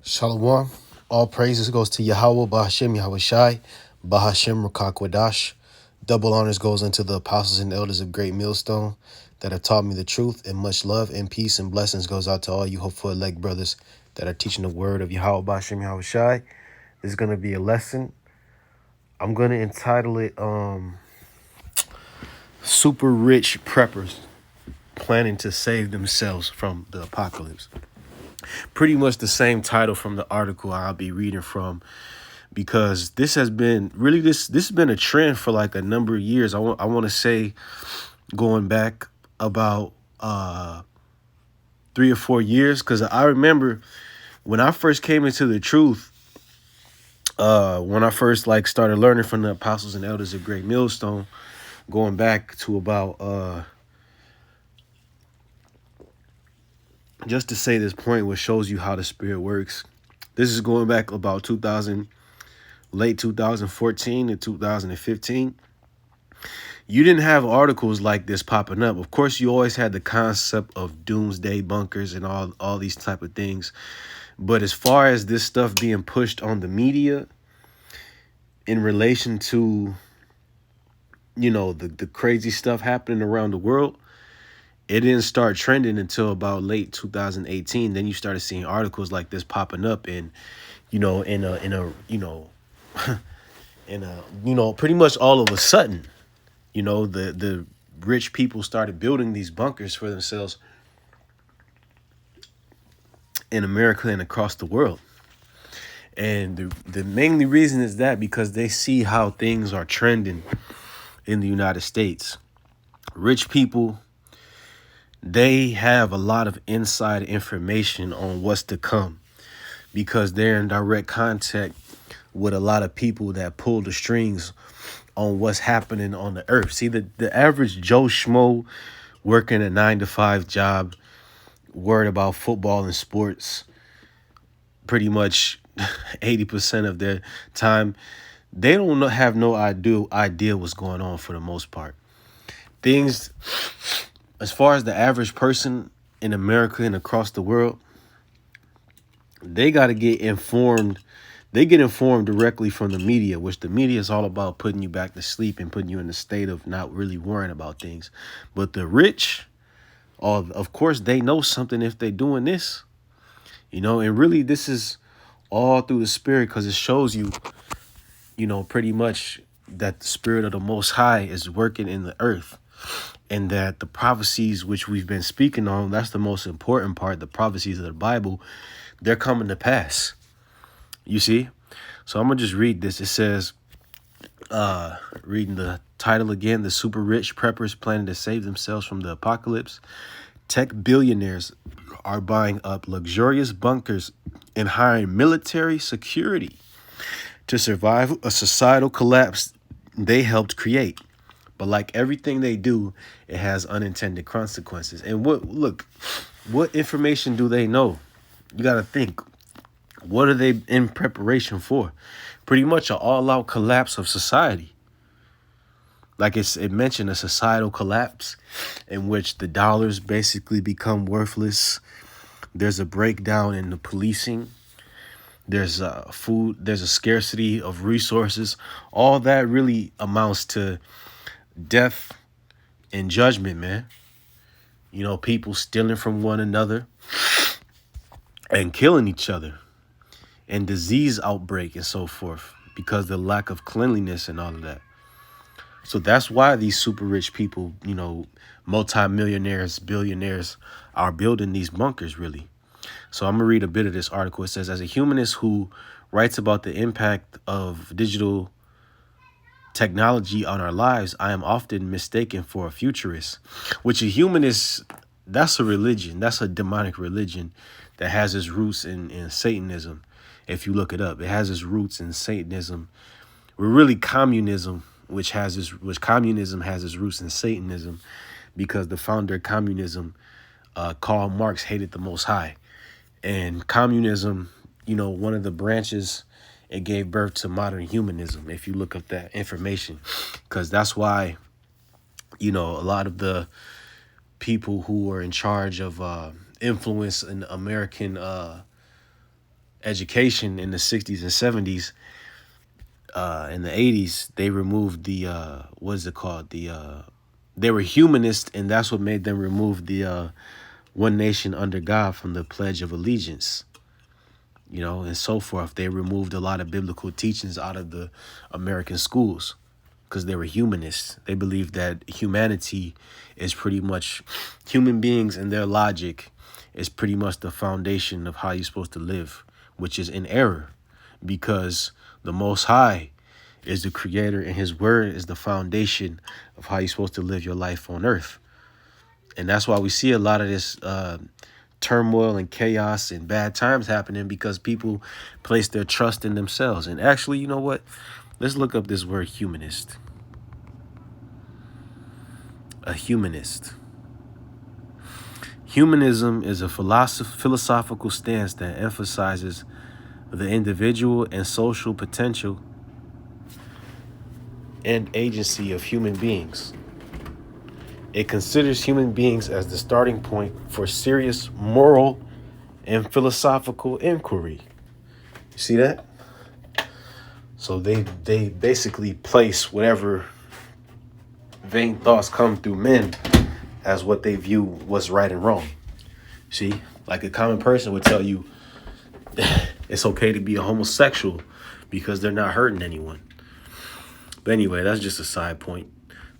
Shalom. All praises goes to Yahweh, Bahashem, Yahweh Shai, Bahashem, Rukakwadash. Double honors goes unto the apostles and elders of Great Millstone that have taught me the truth, and much love and peace and blessings goes out to all you hopeful elect brothers that are teaching the word of Yahweh, Bahashem, Yahweh Shai. This is going to be a lesson. I'm going to entitle it Super Rich Preppers Planning to Save Themselves from the Apocalypse. Pretty much the same title from the article I'll be reading from, because this has been really this has been a trend for like a number of years. I want to say going back about 3 or 4 years, because I remember when I first came into the truth, when I first like started learning from the apostles and elders of Great Millstone, going back to about just to say this point, which shows you how the spirit works. This is going back about late 2014 to 2015. You didn't have articles like this popping up. Of course, you always had the concept of doomsday bunkers and all these type of things. But as far as this stuff being pushed on the media in relation to, the crazy stuff happening around the world, it didn't start trending until about late 2018. Then you started seeing articles like this popping up in pretty much all of a sudden. The rich people started building these bunkers for themselves in America and across the world. And the mainly reason is that because they see how things are trending in the United States. Rich people, they have a lot of inside information on what's to come because they're in direct contact with a lot of people that pull the strings on what's happening on the earth. See, the average Joe Schmo working a 9-to-5 job, worried about football and sports, pretty much 80% of their time, they don't have no idea what's going on for the most part. Things, as far as the average person in America and across the world, they got to get informed. They get informed directly from the media, which the media is all about putting you back to sleep and putting you in a state of not really worrying about things. But the rich, of course, they know something if they're doing this, and really this is all through the spirit, because it shows you, pretty much that the spirit of the Most High is working in the earth, and that the prophecies which we've been speaking on, that's the most important part, the prophecies of the Bible, they're coming to pass. You see? So I'm going to just read this. It says, reading the title again, The Super Rich Preppers Planning to Save Themselves from the Apocalypse. Tech billionaires are buying up luxurious bunkers and hiring military security to survive a societal collapse they helped create. But like everything they do, it has unintended consequences. And what information do they know? You got to think. What are they in preparation for? Pretty much an all-out collapse of society. Like it mentioned, a societal collapse in which the dollars basically become worthless. There's a breakdown in the policing. There's food. There's a scarcity of resources. All that really amounts to death and judgment, man. People stealing from one another and killing each other. And disease outbreak and so forth because of the lack of cleanliness and all of that. So that's why these super rich people, multimillionaires, billionaires are building these bunkers, really. So I'm going to read a bit of this article. It says, as a humanist who writes about the impact of digital technology on our lives, I am often mistaken for a futurist, which a humanist, that's a religion. That's a demonic religion that has its roots in Satanism. If you look it up, it has its roots in Satanism. We're really communism, which communism has its roots in Satanism, because the founder of communism, Karl Marx, hated the Most High. And communism, one of the branches, it gave birth to modern humanism, if you look up that information. Because that's why, a lot of the people who are in charge of influence in American education in the 60s and 70s, in the 80s, they removed the what is it called? They were humanist, and that's what made them remove the one nation under God from the Pledge of Allegiance, and so forth. They removed a lot of biblical teachings out of the American schools because they were humanists. They believed that humanity is pretty much human beings, and their logic is pretty much the foundation of how you're supposed to live, which is in error because the Most High is the creator and his word is the foundation of how you're supposed to live your life on earth. And that's why we see a lot of this turmoil and chaos and bad times happening because people place their trust in themselves. And actually, you know what? Let's look up this word humanist. A humanist. Humanism is a philosophical stance that emphasizes the individual and social potential and agency of human beings. It considers human beings as the starting point for serious moral and philosophical inquiry. You see that? So they basically place whatever vain thoughts come through men as what they view was right and wrong. See, like a common person would tell you it's okay to be a homosexual because they're not hurting anyone. But anyway, that's just a side point.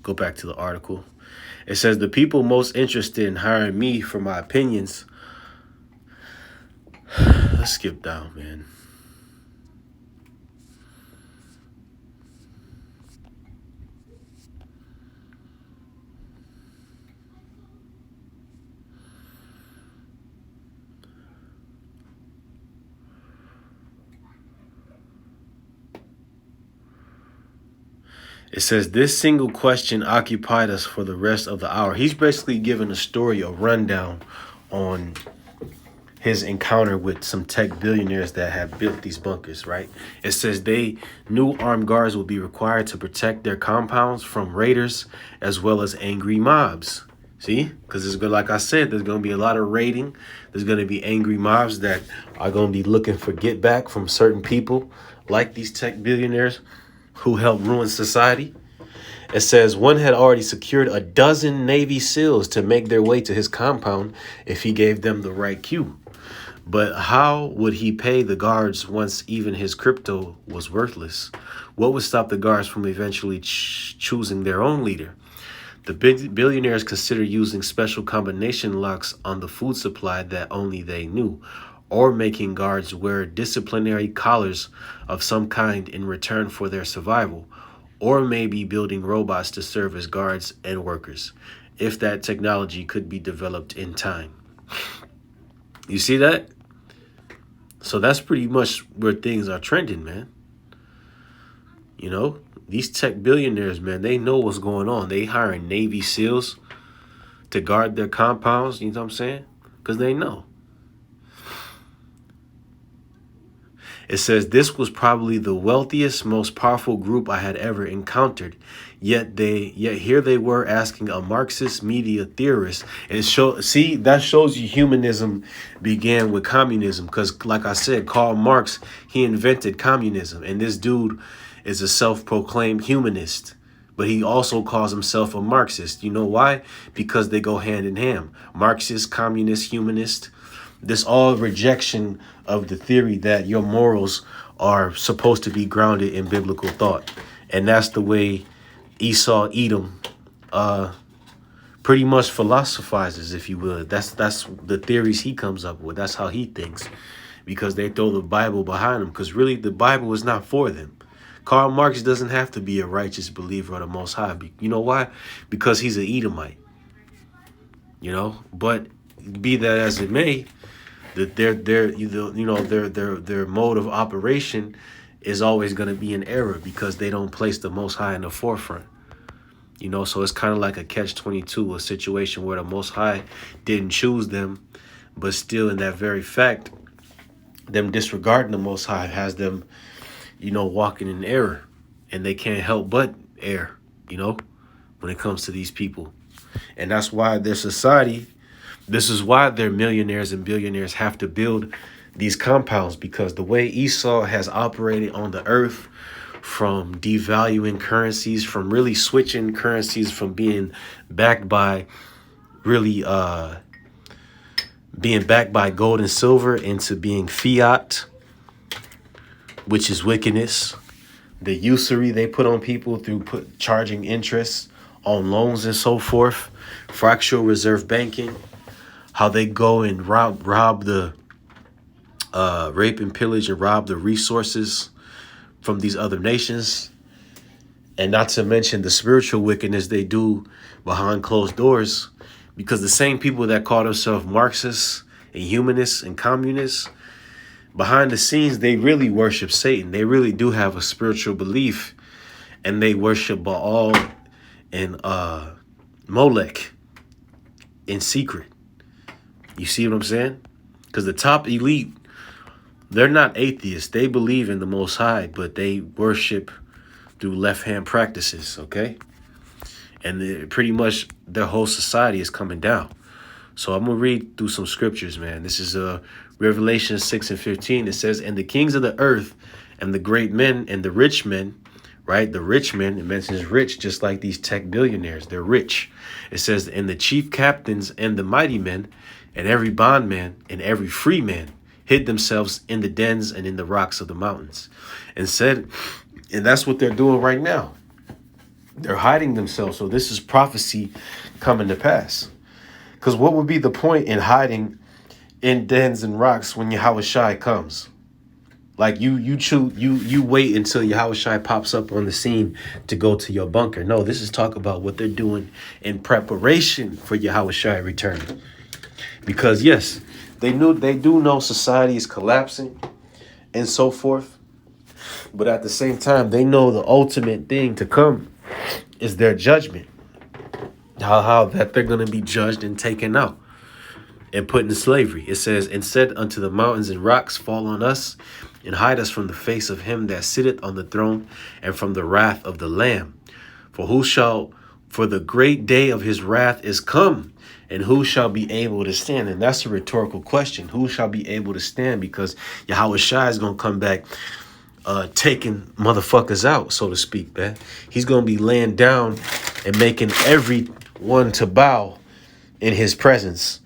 Go back to the article. It says the people most interested in hiring me for my opinions. Let's skip down, man. It says this single question occupied us for the rest of the hour. He's basically giving a story, a rundown on his encounter with some tech billionaires that have built these bunkers, right? It says new armed guards will be required to protect their compounds from raiders as well as angry mobs. See? Because it's good, like I said, there's going to be a lot of raiding. There's going to be angry mobs that are going to be looking for get back from certain people like these tech billionaires who helped ruin society. It says one had already secured a dozen Navy SEALs to make their way to his compound if he gave them the right cue. But how would he pay the guards once even his crypto was worthless? What would stop the guards from eventually choosing their own leader? The big billionaires considered using special combination locks on the food supply that only they knew, or making guards wear disciplinary collars of some kind in return for their survival, or maybe building robots to serve as guards and workers, if that technology could be developed in time. You see that? So that's pretty much where things are trending, man. These tech billionaires, man, they know what's going on. They hiring Navy SEALs to guard their compounds, you know what I'm saying? Because they know. It says this was probably the wealthiest, most powerful group I had ever encountered. Yet here they were asking a Marxist media theorist. And that shows you humanism began with communism. Because like I said, Karl Marx, he invented communism. And this dude is a self-proclaimed humanist. But he also calls himself a Marxist. You know why? Because they go hand in hand. Marxist, communist, humanist. This all rejection of the theory that your morals are supposed to be grounded in biblical thought. And that's the way Esau Edom pretty much philosophizes, if you would. That's the theories he comes up with. That's how he thinks. Because they throw the Bible behind them. Because really the Bible is not for them. Karl Marx doesn't have to be a righteous believer of the Most High. You know why? Because he's an Edomite. But be that as it may, that their mode of operation is always going to be in error because they don't place the Most High in the forefront. So it's kind of like a catch-22, a situation where the Most High didn't choose them, but still in that very fact, them disregarding the Most High has them, walking in error, and they can't help but err, when it comes to these people. And that's why their society, this is why their millionaires and billionaires have to build these compounds, because the way Esau has operated on the earth, from devaluing currencies, from really switching currencies from being backed by really being backed by gold and silver into being fiat, which is wickedness. The usury they put on people through charging interest on loans and so forth, fractional reserve banking, how they go and rob the rape and pillage and rob the resources from these other nations, and not to mention the spiritual wickedness they do behind closed doors, because the same people that call themselves Marxists and humanists and communists, behind the scenes, they really worship Satan. They really do have a spiritual belief, and they worship Baal and Molech in secret. You see what I'm saying? Because the top elite, they're not atheists. They believe in the Most High, but they worship through left-hand practices, okay? And pretty much their whole society is coming down. So I'm going to read through some scriptures, man. This is Revelation 6:15. It says, "And the kings of the earth and the great men and the rich men," right? The rich men, it mentions rich, just like these tech billionaires. They're rich. It says, "And the chief captains and the mighty men and every bondman and every free man hid themselves in the dens and in the rocks of the mountains." And said, and that's what they're doing right now. They're hiding themselves. So this is prophecy coming to pass. Because what would be the point in hiding in dens and rocks when Yahushua comes? Like you wait until Yahushua pops up on the scene to go to your bunker. No, this is talk about what they're doing in preparation for Yahushua return. Because yes, they do know society is collapsing and so forth. But at the same time, they know the ultimate thing to come is their judgment. How that they're going to be judged and taken out and put in slavery. It says, "And said unto the mountains and rocks, fall on us and hide us from the face of him that sitteth on the throne and from the wrath of the Lamb. For the great day of his wrath is come, and who shall be able to stand?" And that's a rhetorical question. Who shall be able to stand? Because Yahushua is going to come back taking motherfuckers out, so to speak, man. He's going to be laying down and making everyone to bow in his presence.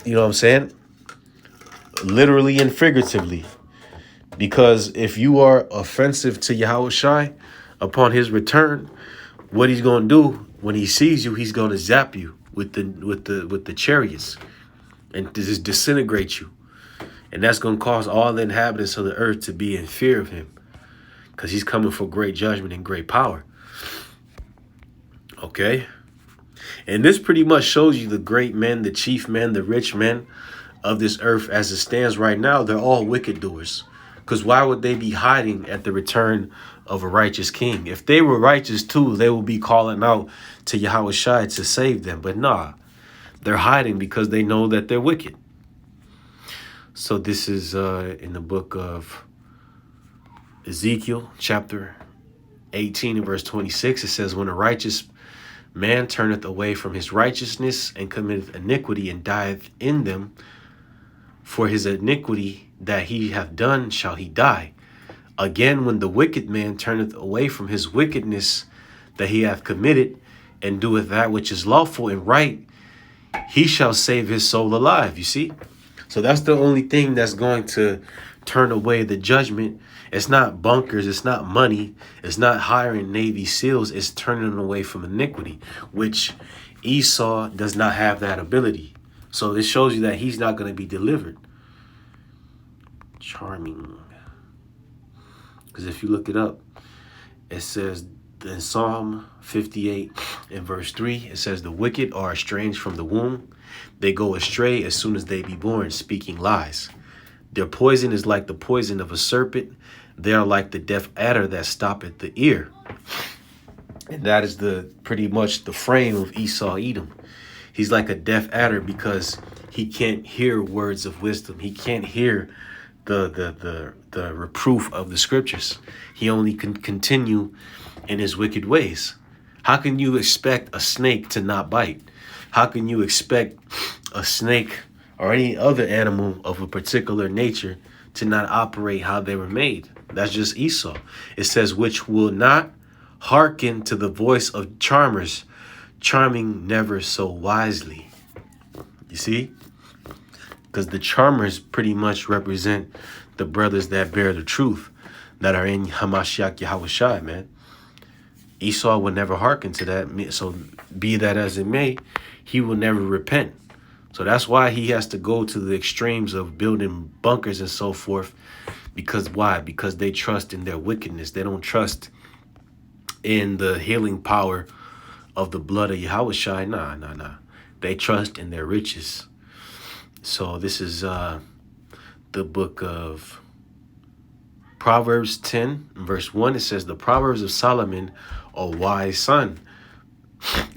You know what I'm saying? Literally and figuratively. Because if you are offensive to Yahushua upon his return, what he's going to do when he sees you, he's going to zap you with the chariots and just disintegrate you. And that's going to cause all the inhabitants of the earth to be in fear of him, because he's coming for great judgment and great power. Okay? And this pretty much shows you the great men, the chief men, the rich men of this earth as it stands right now. They're all wicked doers. Because why would they be hiding at the return of a righteous king? If they were righteous too, they would be calling out to Yahushua to save them. But nah, they're hiding because they know that they're wicked. So this is in the book of Ezekiel, chapter 18 and verse 26. It says, "When a righteous man turneth away from his righteousness and committeth iniquity and dieth in them, for his iniquity that he hath done shall he die. Again, when the wicked man turneth away from his wickedness that he hath committed, and doeth that which is lawful and right, he shall save his soul alive." You see? So that's the only thing that's going to turn away the judgment. It's not bunkers. It's not money. It's not hiring Navy SEALs. It's turning away from iniquity, which Esau does not have that ability. So this shows you that he's not going to be delivered. Charming. Because if you look it up, it says in Psalm 58 in verse 3, it says, "The wicked are estranged from the womb. They go astray as soon as they be born, speaking lies. Their poison is like the poison of a serpent. They are like the deaf adder that stoppeth the ear." And that is pretty much the frame of Esau Edom. He's like a deaf adder because he can't hear words of wisdom. He can't hear the reproof of the scriptures. He only can continue in his wicked ways. How can you expect a snake to not bite? How can you expect a snake or any other animal of a particular nature to not operate how they were made. That's just Esau. It says, which will not hearken to the voice of charmers, charming never so wisely. You see? Because the charmers pretty much represent the brothers that bear the truth, that are in Hamashiach Yahushua, man. Esau would never hearken to that. So be that as it may, he will never repent. So that's why he has to go to the extremes of building bunkers and so forth. Because why? Because they trust in their wickedness. They don't trust in the healing power of the blood of Yahushua. Nah. They trust in their riches. So this is the book of Proverbs 10, verse 1. It says, the Proverbs of Solomon, a wise son.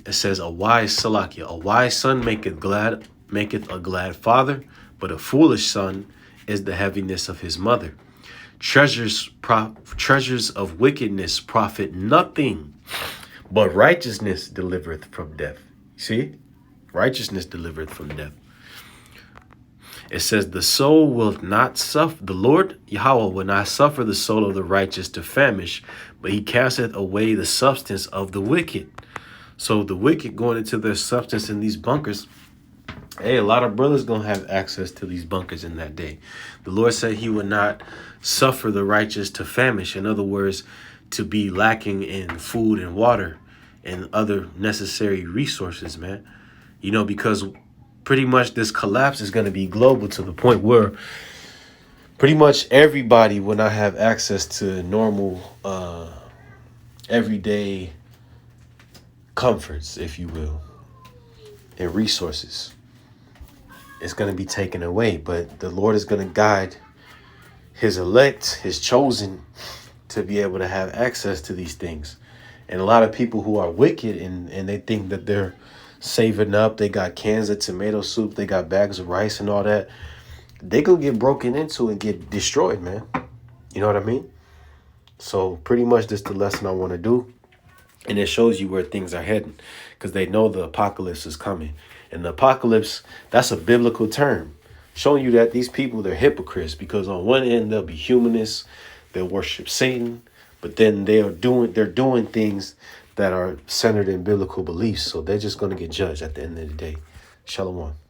It says, a wise son maketh a glad father, but a foolish son is the heaviness of his mother. Treasures of wickedness profit nothing, but righteousness delivereth from death. See? Righteousness delivereth from death. It says, the Lord Yahweh will not suffer the soul of the righteous to famish, but he casteth away the substance of the wicked. So the wicked going into their substance in these bunkers, hey, a lot of brothers going to have access to these bunkers in that day. The Lord said he would not suffer the righteous to famish. In other words, to be lacking in food and water and other necessary resources, man. You know, because pretty much this collapse is going to be global to the point where pretty much everybody will not have access to normal, everyday comforts, if you will, and resources. It's going to be taken away, but the Lord is going to guide his elect, his chosen, to be able to have access to these things. And a lot of people who are wicked and they think that they're saving up, they got cans of tomato soup, they got bags of rice and all that, they could get broken into and get destroyed, man. You know what I mean? So pretty much this is the lesson I want to do. And it shows you where things are heading, because they know the apocalypse is coming. And the apocalypse, that's a biblical term, showing you that these people, they're hypocrites, because on one end they'll be humanists, they'll worship Satan, but then they're doing things that are centered in biblical beliefs. So they're just going to get judged at the end of the day. Shalom.